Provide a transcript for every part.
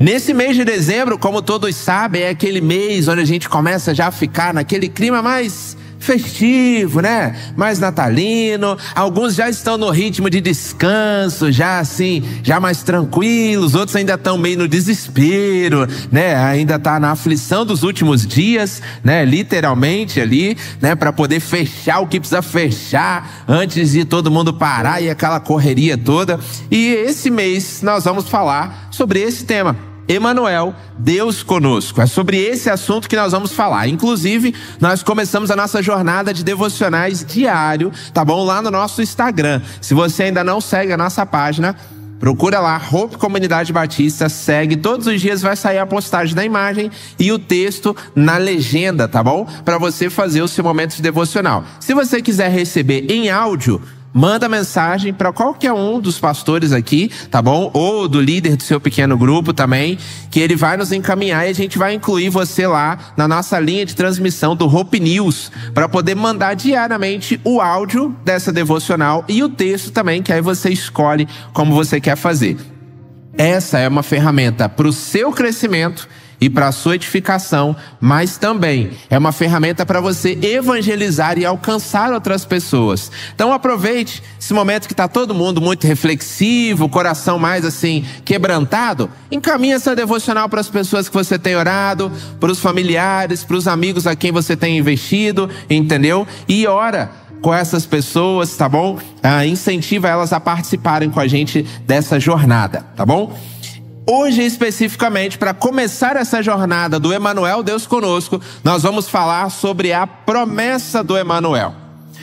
Nesse mês de dezembro, como todos sabem, é aquele mês onde a gente começa já a ficar naquele clima mais festivo, né? Mais natalino. Alguns já estão no ritmo de descanso, já assim, já mais tranquilos. Outros ainda estão meio no desespero, né? Ainda tá na aflição dos últimos dias, né? Literalmente ali, né? Para poder fechar o que precisa fechar antes de todo mundo parar e aquela correria toda. E esse mês nós vamos falar sobre esse tema. Emanuel, Deus conosco. É sobre esse assunto que nós vamos falar. Inclusive, nós começamos a nossa jornada de devocionais diário, tá bom? Lá no nosso Instagram. Se você ainda não segue a nossa página, procura lá, Hope Comunidade Batista, segue. Todos os dias vai sair a postagem da imagem e o texto na legenda, tá bom? Para você fazer o seu momento de devocional. Se você quiser receber em áudio, manda mensagem para qualquer um dos pastores aqui, tá bom? Ou do líder do seu pequeno grupo também, que ele vai nos encaminhar e a gente vai incluir você lá na nossa linha de transmissão do Hope News, para poder mandar diariamente o áudio dessa devocional e o texto também, que aí você escolhe como você quer fazer. Essa é uma ferramenta para o seu crescimento e para a sua edificação, mas também é uma ferramenta para você evangelizar e alcançar outras pessoas. Então aproveite esse momento que está todo mundo muito reflexivo, coração mais assim quebrantado. Encaminhe essa devocional para as pessoas que você tem orado, para os familiares, para os amigos a quem você tem investido, entendeu? E ora com essas pessoas, tá bom? Incentiva elas a participarem com a gente dessa jornada, tá bom? Hoje, especificamente, para começar essa jornada do Emanuel, Deus conosco, nós vamos falar sobre a promessa do Emanuel.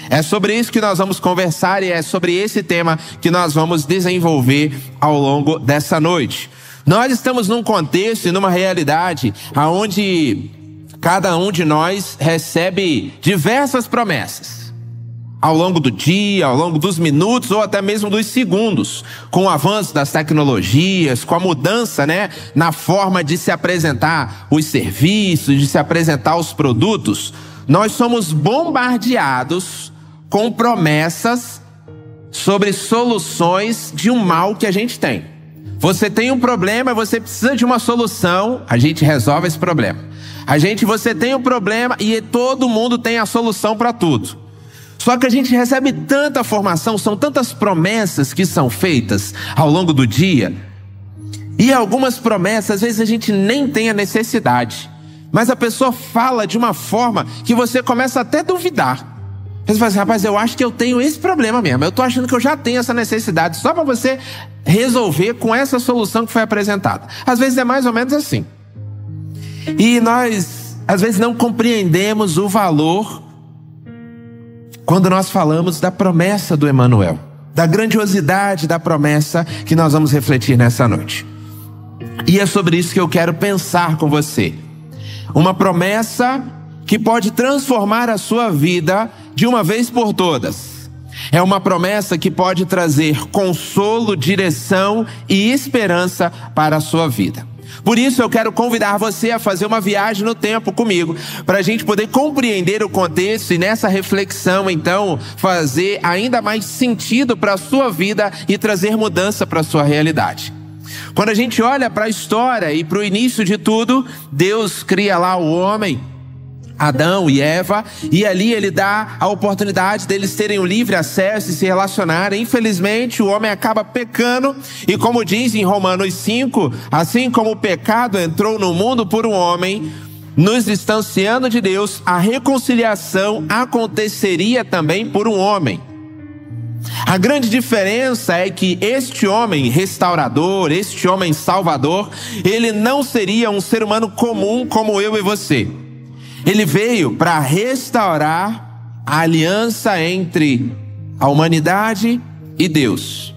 É sobre isso que nós vamos conversar e é sobre esse tema que nós vamos desenvolver ao longo dessa noite. Nós estamos num contexto e numa realidade onde cada um de nós recebe diversas promessas. Ao longo do dia, ao longo dos minutos ou até mesmo dos segundos, com o avanço das tecnologias, com a mudança, né, na forma de se apresentar os serviços, de se apresentar os produtos, nós somos bombardeados com promessas sobre soluções de um mal que a gente tem. Você tem um problema, você precisa de uma solução, a gente resolve esse problema. Você tem um problema e todo mundo tem a solução para tudo. Só que a gente recebe tanta formação, são tantas promessas que são feitas ao longo do dia. E algumas promessas, às vezes a gente nem tem a necessidade. Mas a pessoa fala de uma forma que você começa até a duvidar. Você fala assim, rapaz, eu acho que eu tenho esse problema mesmo. Eu estou achando que eu já tenho essa necessidade. Só para você resolver com essa solução que foi apresentada. Às vezes é mais ou menos assim. E nós, às vezes, não compreendemos o valor quando nós falamos da promessa do Emanuel, da grandiosidade da promessa que nós vamos refletir nessa noite. E é sobre isso que eu quero pensar com você. Uma promessa que pode transformar a sua vida de uma vez por todas. É uma promessa que pode trazer consolo, direção e esperança para a sua vida. Por isso eu quero convidar você a fazer uma viagem no tempo comigo, para a gente poder compreender o contexto e nessa reflexão então fazer ainda mais sentido para a sua vida e trazer mudança para a sua realidade. Quando a gente olha para a história e para o início de tudo, Deus cria lá o homem, Adão e Eva, e ali ele dá a oportunidade deles terem um livre acesso e se relacionarem. Infelizmente o homem acaba pecando, e como diz em Romanos 5, assim como o pecado entrou no mundo por um homem, nos distanciando de Deus, a reconciliação aconteceria também por um homem. A grande diferença é que este homem restaurador, este homem salvador, ele não seria um ser humano comum como eu e você. Ele veio para restaurar a aliança entre a humanidade e Deus.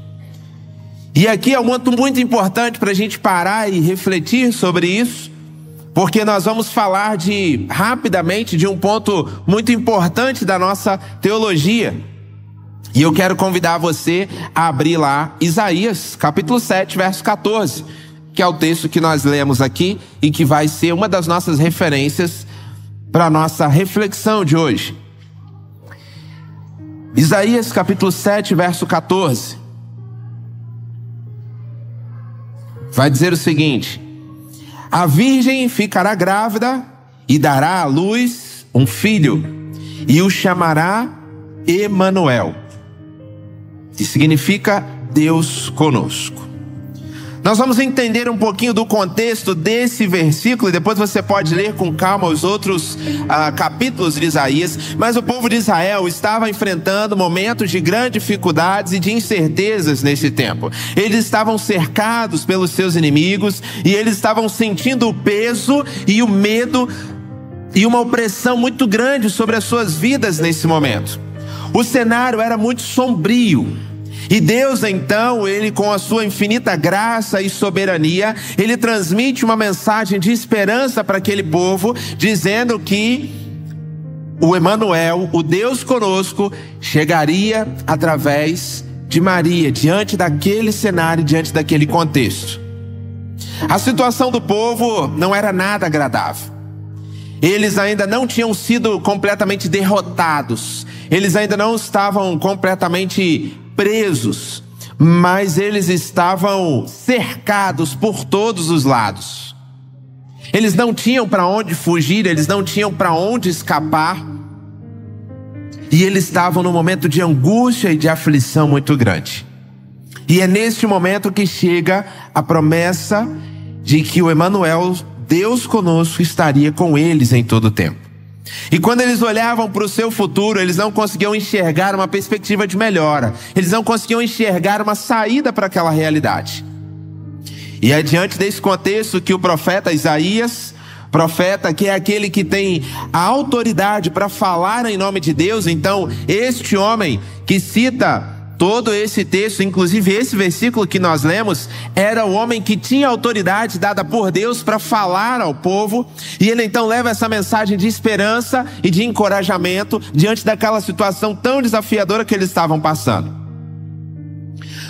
E aqui é um ponto muito importante para a gente parar e refletir sobre isso, porque nós vamos falar rapidamente de um ponto muito importante da nossa teologia. E eu quero convidar você a abrir lá Isaías, capítulo 7, verso 14, que é o texto que nós lemos aqui e que vai ser uma das nossas referências para a nossa reflexão de hoje. Isaías capítulo 7, verso 14. Vai dizer o seguinte: A virgem ficará grávida e dará à luz um filho, e o chamará Emanuel, que significa Deus conosco. Nós vamos entender um pouquinho do contexto desse versículo, e depois você pode ler com calma os outros capítulos de Isaías. Mas o povo de Israel estava enfrentando momentos de grandes dificuldades e de incertezas nesse tempo. Eles estavam cercados pelos seus inimigos, e eles estavam sentindo o peso e o medo e uma opressão muito grande sobre as suas vidas nesse momento. O cenário era muito sombrio. E Deus então, Ele com a sua infinita graça e soberania, Ele transmite uma mensagem de esperança para aquele povo, dizendo que o Emanuel, o Deus conosco, chegaria através de Maria, diante daquele cenário, diante daquele contexto. A situação do povo não era nada agradável. Eles ainda não tinham sido completamente derrotados, eles ainda não estavam completamente presos, mas eles estavam cercados por todos os lados. Eles não tinham para onde fugir, eles não tinham para onde escapar, e eles estavam num momento de angústia e de aflição muito grande. E é neste momento que chega a promessa de que o Emanuel, Deus conosco, estaria com eles em todo o tempo. E quando eles olhavam para o seu futuro, eles não conseguiam enxergar uma perspectiva de melhora. Eles não conseguiam enxergar uma saída para aquela realidade. E é diante desse contexto que o profeta Isaías, profeta que é aquele que tem a autoridade para falar em nome de Deus, então este homem que cita todo esse texto, inclusive esse versículo que nós lemos, era o homem que tinha autoridade dada por Deus para falar ao povo. E ele então leva essa mensagem de esperança e de encorajamento diante daquela situação tão desafiadora que eles estavam passando.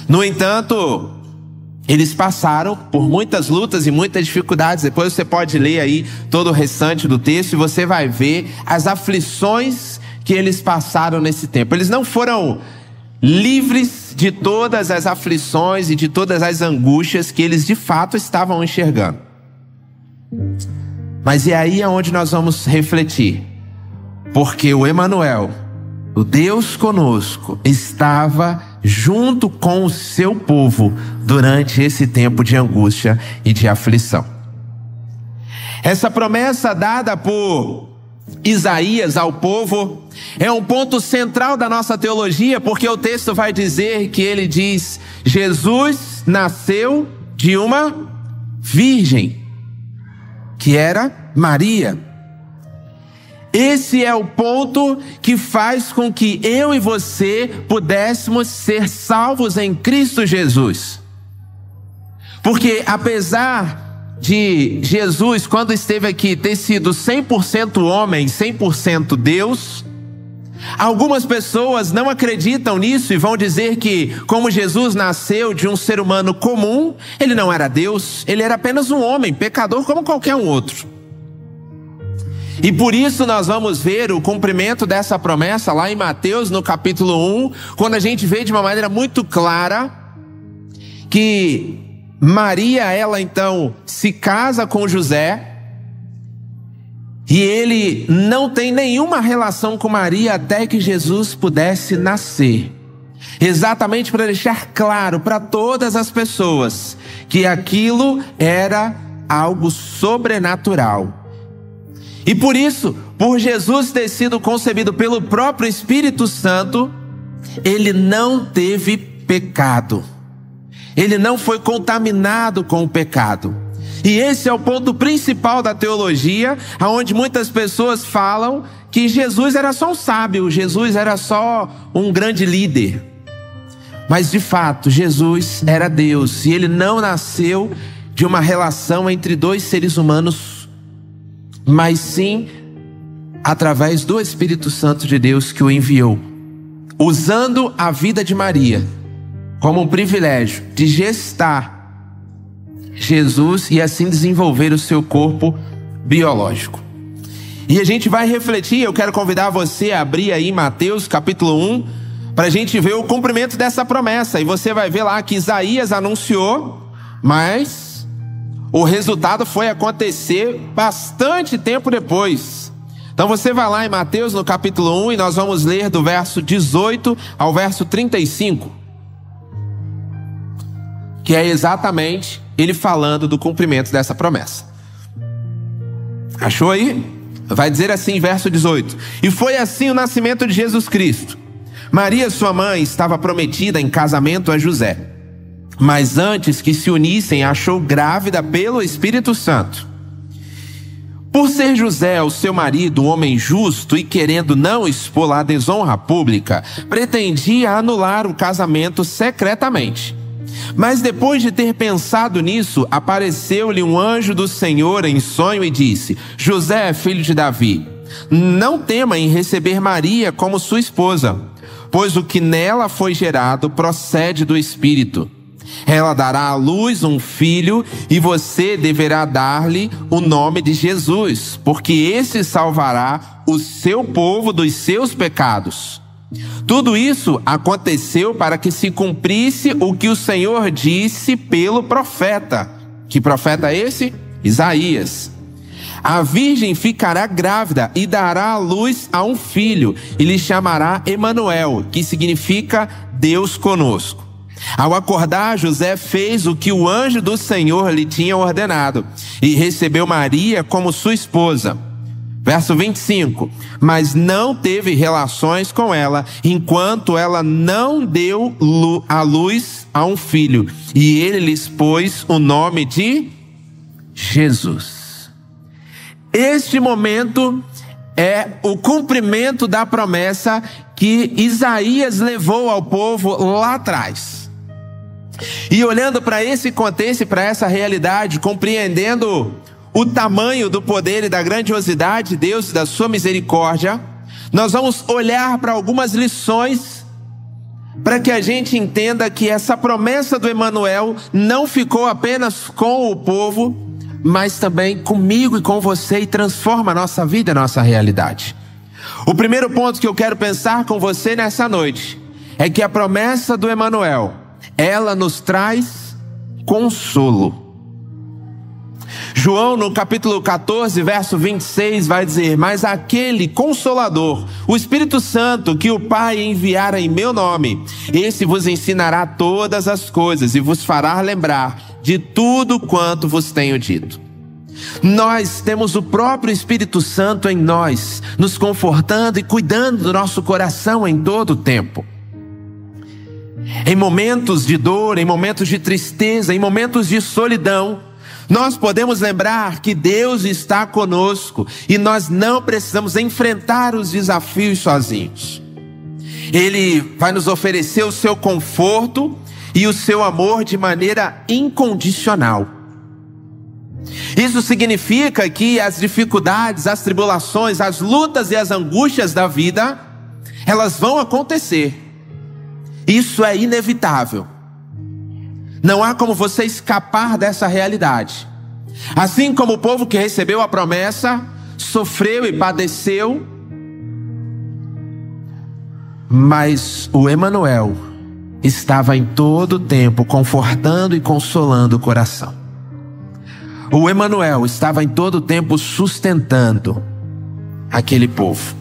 No entanto, eles passaram por muitas lutas e muitas dificuldades. Depois você pode ler aí todo o restante do texto e você vai ver as aflições que eles passaram nesse tempo. Eles não foram livres de todas as aflições e de todas as angústias que eles de fato estavam enxergando. Mas é aí onde nós vamos refletir, porque o Emanuel, o Deus conosco, estava junto com o seu povo durante esse tempo de angústia e de aflição. Essa promessa dada por Isaías ao povo é um ponto central da nossa teologia, porque o texto vai dizer que ele diz: Jesus nasceu de uma virgem, que era Maria. Esse é o ponto que faz com que eu e você pudéssemos ser salvos em Cristo Jesus. Porque apesar de Jesus, quando esteve aqui, ter sido 100% homem, 100% Deus, algumas pessoas não acreditam nisso e vão dizer que, como Jesus nasceu de um ser humano comum, ele não era Deus, ele era apenas um homem, pecador como qualquer um outro. E por isso nós vamos ver o cumprimento dessa promessa lá em Mateus, no capítulo 1, quando a gente vê de uma maneira muito clara que Maria, ela então se casa com José, e ele não tem nenhuma relação com Maria até que Jesus pudesse nascer. Exatamente para deixar claro para todas as pessoas que aquilo era algo sobrenatural. E por isso, por Jesus ter sido concebido pelo próprio Espírito Santo, ele não teve pecado. Ele não foi contaminado com o pecado. E esse é o ponto principal da teologia, onde muitas pessoas falam que Jesus era só um sábio, Jesus era só um grande líder. Mas de fato, Jesus era Deus, e ele não nasceu de uma relação entre dois seres humanos, mas sim através do Espírito Santo de Deus que o enviou, usando a vida de Maria como um privilégio de gestar Jesus e assim desenvolver o seu corpo biológico. E a gente vai refletir, eu quero convidar você a abrir aí Mateus capítulo 1, para a gente ver o cumprimento dessa promessa. E você vai ver lá que Isaías anunciou, mas o resultado foi acontecer bastante tempo depois. Então você vai lá em Mateus no capítulo 1 e nós vamos ler do verso 18 ao verso 35. Que é exatamente ele falando do cumprimento dessa promessa. Achou aí? Vai dizer assim, verso 18: E foi assim o nascimento de Jesus Cristo. Maria, sua mãe, estava prometida em casamento a José. Mas antes que se unissem, achou grávida pelo Espírito Santo. Por ser José, o seu marido, um homem justo e querendo não expô-la à desonra pública, pretendia anular o casamento secretamente. Mas depois de ter pensado nisso, apareceu-lhe um anjo do Senhor em sonho e disse: José, filho de Davi, não tema em receber Maria como sua esposa, pois o que nela foi gerado procede do Espírito. Ela dará à luz um filho e você deverá dar-lhe o nome de Jesus, porque esse salvará o seu povo dos seus pecados. Tudo isso aconteceu para que se cumprisse o que o Senhor disse pelo profeta. Que profeta é esse? Isaías. A virgem ficará grávida e dará à luz a um filho e lhe chamará Emanuel, que significa Deus conosco. Ao acordar, José fez o que o anjo do Senhor lhe tinha ordenado e recebeu Maria como sua esposa. Verso 25: Mas não teve relações com ela, enquanto ela não deu à luz a um filho, e ele lhes pôs o nome de Jesus. Este momento é o cumprimento da promessa que Isaías levou ao povo lá atrás. E olhando para esse contexto e para essa realidade, compreendendo o tamanho do poder e da grandiosidade de Deus e da sua misericórdia, nós vamos olhar para algumas lições para que a gente entenda que essa promessa do Emanuel não ficou apenas com o povo, mas também comigo e com você, e transforma a nossa vida e a nossa realidade. O primeiro ponto que eu quero pensar com você nessa noite é que a promessa do Emanuel, ela nos traz consolo. João no capítulo 14, verso 26 vai dizer: Mas aquele Consolador, o Espírito Santo, que o Pai enviará em meu nome, esse vos ensinará todas as coisas e vos fará lembrar de tudo quanto vos tenho dito. Nós temos o próprio Espírito Santo em nós, nos confortando e cuidando do nosso coração em todo o tempo. Em momentos de dor, em momentos de tristeza, em momentos de solidão, nós podemos lembrar que Deus está conosco e nós não precisamos enfrentar os desafios sozinhos. Ele vai nos oferecer o seu conforto e o seu amor de maneira incondicional. Isso significa que as dificuldades, as tribulações, as lutas e as angústias da vida, elas vão acontecer. Isso é inevitável. Não há como você escapar dessa realidade. Assim como o povo que recebeu a promessa sofreu e padeceu, mas o Emanuel estava em todo o tempo confortando e consolando o coração. O Emanuel estava em todo o tempo sustentando aquele povo.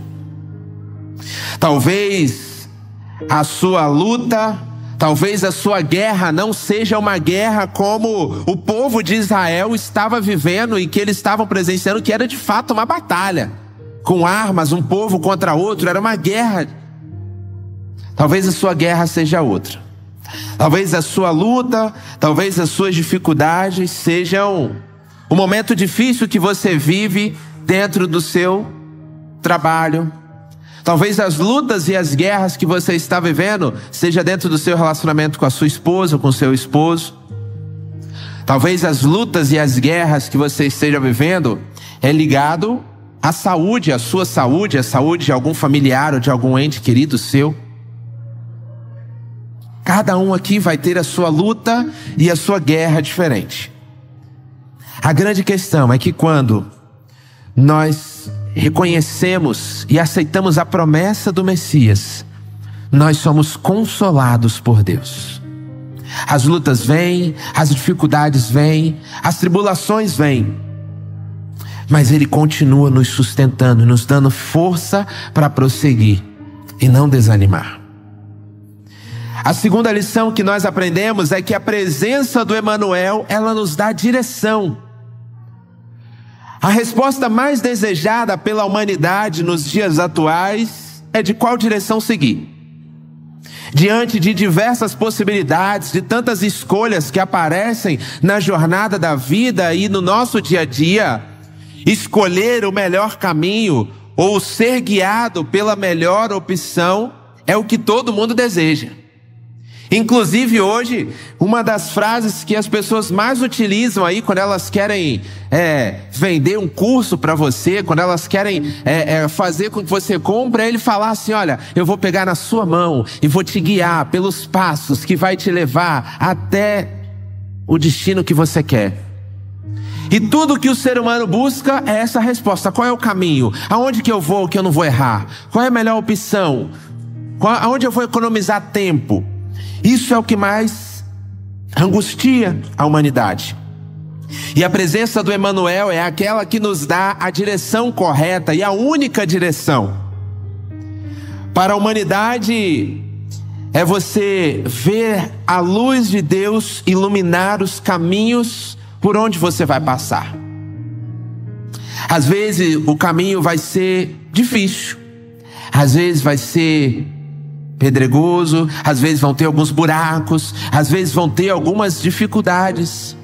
Talvez a sua luta, talvez a sua guerra não seja uma guerra como o povo de Israel estava vivendo e que eles estavam presenciando, que era de fato uma batalha, com armas, um povo contra outro, era uma guerra. Talvez a sua guerra seja outra. Talvez a sua luta, talvez as suas dificuldades sejam o momento difícil que você vive dentro do seu trabalho. Talvez as lutas e as guerras que você está vivendo seja dentro do seu relacionamento com a sua esposa ou com o seu esposo. Talvez as lutas e as guerras que você esteja vivendo é ligado à saúde, à sua saúde, à saúde de algum familiar ou de algum ente querido seu. Cada um aqui vai ter a sua luta e a sua guerra diferente. A grande questão é que quando nós reconhecemos e aceitamos a promessa do Messias, nós somos consolados por Deus. As lutas vêm, as dificuldades vêm, as tribulações vêm. Mas Ele continua nos sustentando, nos dando força para prosseguir e não desanimar. A segunda lição que nós aprendemos é que a presença do Emanuel, ela nos dá direção. A resposta mais desejada pela humanidade nos dias atuais é de qual direção seguir. Diante de diversas possibilidades, de tantas escolhas que aparecem na jornada da vida e no nosso dia a dia, escolher o melhor caminho ou ser guiado pela melhor opção é o que todo mundo deseja. Inclusive hoje, uma das frases que as pessoas mais utilizam aí quando elas querem vender um curso para você, quando elas querem fazer com que você compre, é ele falar assim: olha, eu vou pegar na sua mão e vou te guiar pelos passos que vai te levar até o destino que você quer. E tudo que o ser humano busca é essa resposta. Qual é o caminho? Aonde que eu vou que eu não vou errar? Qual é a melhor opção? Aonde eu vou economizar tempo? Isso é o que mais angustia a humanidade. E a presença do Emanuel é aquela que nos dá a direção correta e a única direção. Para a humanidade é você ver a luz de Deus iluminar os caminhos por onde você vai passar. Às vezes o caminho vai ser difícil, às vezes vai ser pedregoso, às vezes vão ter alguns buracos, às vezes vão ter algumas dificuldades.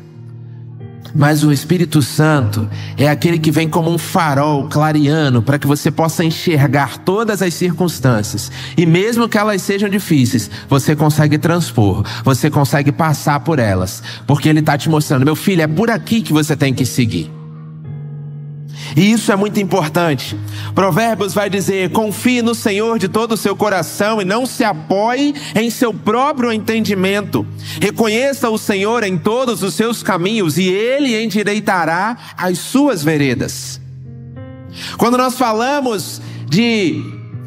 Mas o Espírito Santo é aquele que vem como um farol clareando para que você possa enxergar todas as circunstâncias. E mesmo que elas sejam difíceis, você consegue transpor, você consegue passar por elas. Porque Ele está te mostrando: meu filho, é por aqui que você tem que seguir. E isso é muito importante. Provérbios vai dizer: confie no Senhor de todo o seu coração e não se apoie em seu próprio entendimento. Reconheça o Senhor em todos os seus caminhos e Ele endireitará as suas veredas. Quando nós falamos de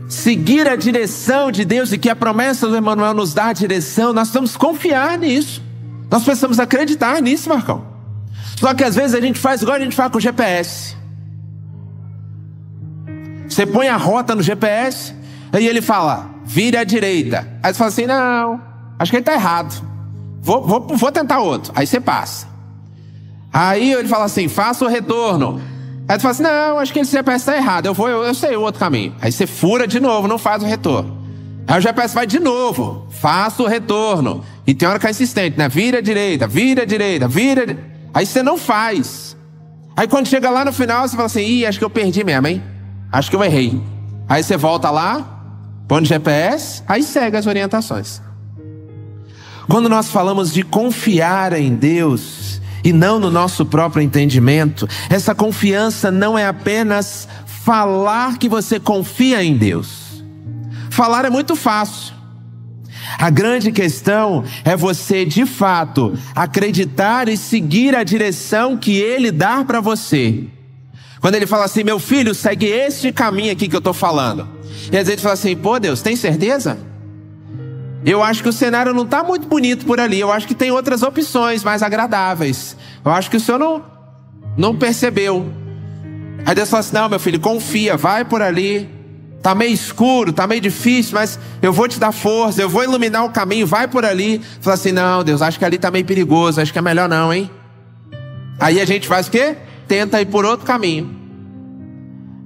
seguir a direção de Deus e que a promessa do Emanuel nos dá a direção, nós precisamos confiar nisso. Nós precisamos acreditar nisso, Marcão. Só que às vezes a gente faz igual a gente faz com o GPS. Você põe a rota no GPS, aí ele fala: vire à direita. Aí você fala assim: não, acho que ele está errado, vou tentar outro. Aí você passa. Aí ele fala assim: faça o retorno. Aí você fala assim: não, acho que esse GPS está errado, eu sei o outro caminho. Aí você fura de novo, não faz o retorno. Aí o GPS vai de novo: faça o retorno. E tem hora que é insistente, né? Vira à direita, vira à direita, vira à direita. Aí você não faz. Aí quando chega lá no final, você fala assim: ih, acho que eu perdi mesmo, hein? Acho que eu errei. Aí você volta lá, põe no GPS, aí segue as orientações. Quando nós falamos de confiar em Deus e não no nosso próprio entendimento, essa confiança não é apenas falar que você confia em Deus. Falar é muito fácil. A grande questão é você, de fato, acreditar e seguir a direção que Ele dá para você. Quando Ele fala assim: meu filho, segue este caminho aqui que eu estou falando. E às vezes ele fala assim: pô, Deus, tem certeza? Eu acho que o cenário não está muito bonito por ali. Eu acho que tem outras opções mais agradáveis. Eu acho que o senhor não percebeu. Aí Deus fala assim: não, meu filho, confia, vai por ali. Está meio escuro, está meio difícil, mas eu vou te dar força, eu vou iluminar o caminho, vai por ali. Fala assim: não, Deus, acho que ali está meio perigoso, acho que é melhor não, hein? Aí a gente faz o quê? Tenta ir por outro caminho.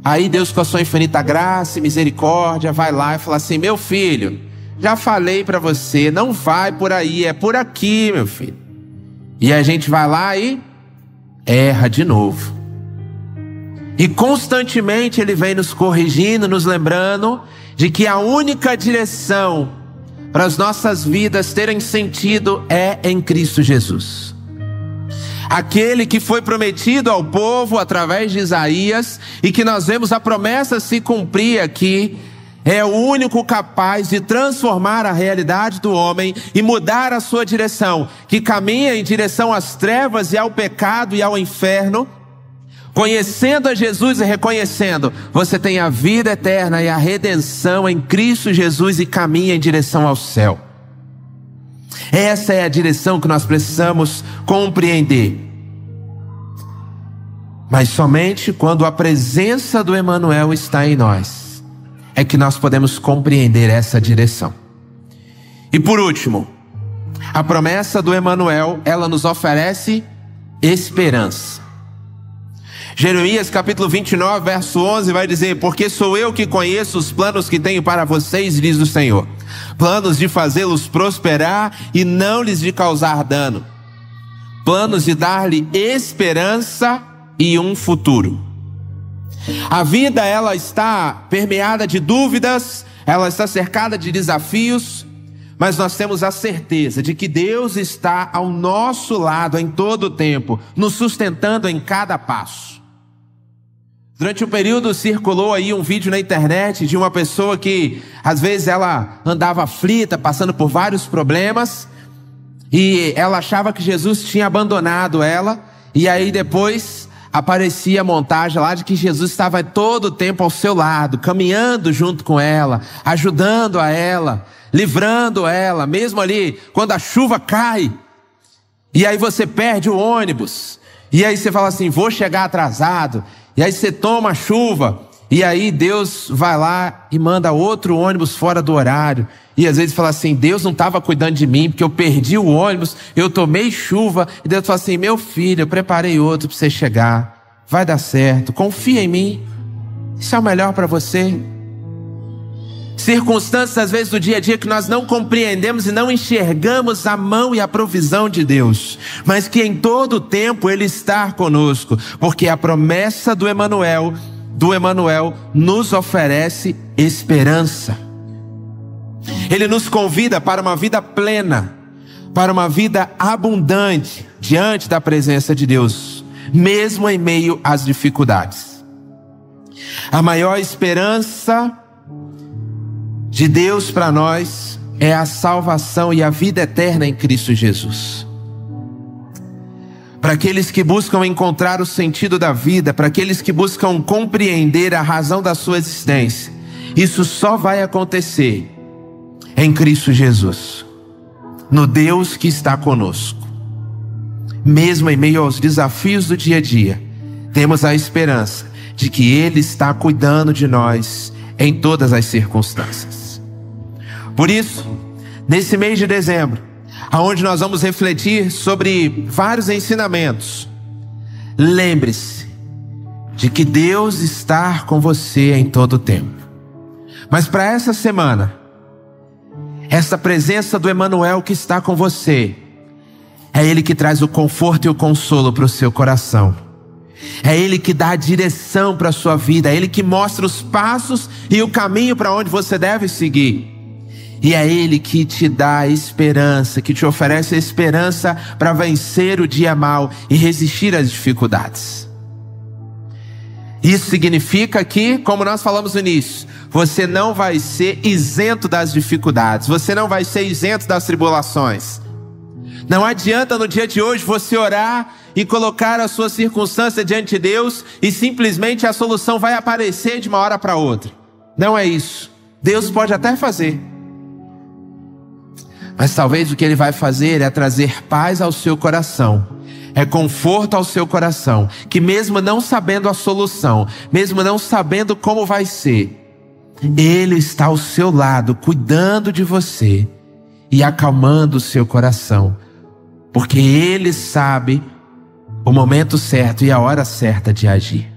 Aí Deus, com a sua infinita graça e misericórdia, vai lá e fala assim: meu filho, já falei para você, não vai por aí, é por aqui, meu filho. E a gente vai lá e erra de novo. E constantemente Ele vem nos corrigindo, nos lembrando de que a única direção para as nossas vidas terem sentido é em Cristo Jesus. Aquele que foi prometido ao povo através de Isaías e que nós vemos a promessa se cumprir aqui, é o único capaz de transformar a realidade do homem e mudar a sua direção, que caminha em direção às trevas e ao pecado e ao inferno. Conhecendo a Jesus e reconhecendo, você tem a vida eterna e a redenção em Cristo Jesus e caminha em direção ao céu. Essa é a direção que nós precisamos compreender. Mas somente quando a presença do Emanuel está em nós, é que nós podemos compreender essa direção. E por último, a promessa do Emanuel, ela nos oferece esperança. Jeremias capítulo 29, verso 11 vai dizer: porque sou eu que conheço os planos que tenho para vocês, diz o Senhor, planos de fazê-los prosperar e não lhes de causar dano, planos de dar-lhe esperança e um futuro. A vida, ela está permeada de dúvidas, ela está cercada de desafios, mas nós temos a certeza de que Deus está ao nosso lado em todo o tempo, nos sustentando em cada passo. Durante um período circulou aí um vídeo na internet de uma pessoa que às vezes ela andava aflita, passando por vários problemas, e ela achava que Jesus tinha abandonado ela, e aí depois aparecia a montagem lá de que Jesus estava todo o tempo ao seu lado, caminhando junto com ela, ajudando a ela, livrando ela, mesmo ali quando a chuva cai, e aí você perde o ônibus, e aí você fala assim, vou chegar atrasado, e aí você toma a chuva, e aí Deus vai lá e manda outro ônibus fora do horário, e às vezes fala assim, Deus não estava cuidando de mim, porque eu perdi o ônibus, eu tomei chuva, e Deus fala assim, meu filho, eu preparei outro para você chegar, vai dar certo, confia em mim, isso é o melhor para você. Circunstâncias às vezes do dia a dia que nós não compreendemos e não enxergamos a mão e a provisão de Deus, mas que em todo o tempo Ele está conosco, porque a promessa do Emanuel nos oferece esperança. Ele nos convida para uma vida plena, para uma vida abundante diante da presença de Deus, mesmo em meio às dificuldades. A maior esperança de Deus para nós é a salvação e a vida eterna em Cristo Jesus. Para aqueles que buscam encontrar o sentido da vida, para aqueles que buscam compreender a razão da sua existência, isso só vai acontecer em Cristo Jesus, no Deus que está conosco. Mesmo em meio aos desafios do dia a dia, temos a esperança de que Ele está cuidando de nós em todas as circunstâncias. Por isso, nesse mês de dezembro, aonde nós vamos refletir sobre vários ensinamentos, lembre-se de que Deus está com você em todo o tempo. Mas para essa semana, essa presença do Emanuel que está com você, é Ele que traz o conforto e o consolo para o seu coração. É Ele que dá a direção para a sua vida, é Ele que mostra os passos e o caminho para onde você deve seguir. E é Ele que te dá esperança, que te oferece a esperança para vencer o dia mau e resistir às dificuldades. Isso significa que, como nós falamos no início, você não vai ser isento das dificuldades, você não vai ser isento das tribulações. Não adianta no dia de hoje você orar e colocar a sua circunstância diante de Deus e simplesmente a solução vai aparecer de uma hora para outra. Não é isso. Deus pode até fazer, mas talvez o que Ele vai fazer é trazer paz ao seu coração, é conforto ao seu coração, que mesmo não sabendo a solução, mesmo não sabendo como vai ser, Ele está ao seu lado, cuidando de você e acalmando o seu coração, porque Ele sabe o momento certo e a hora certa de agir.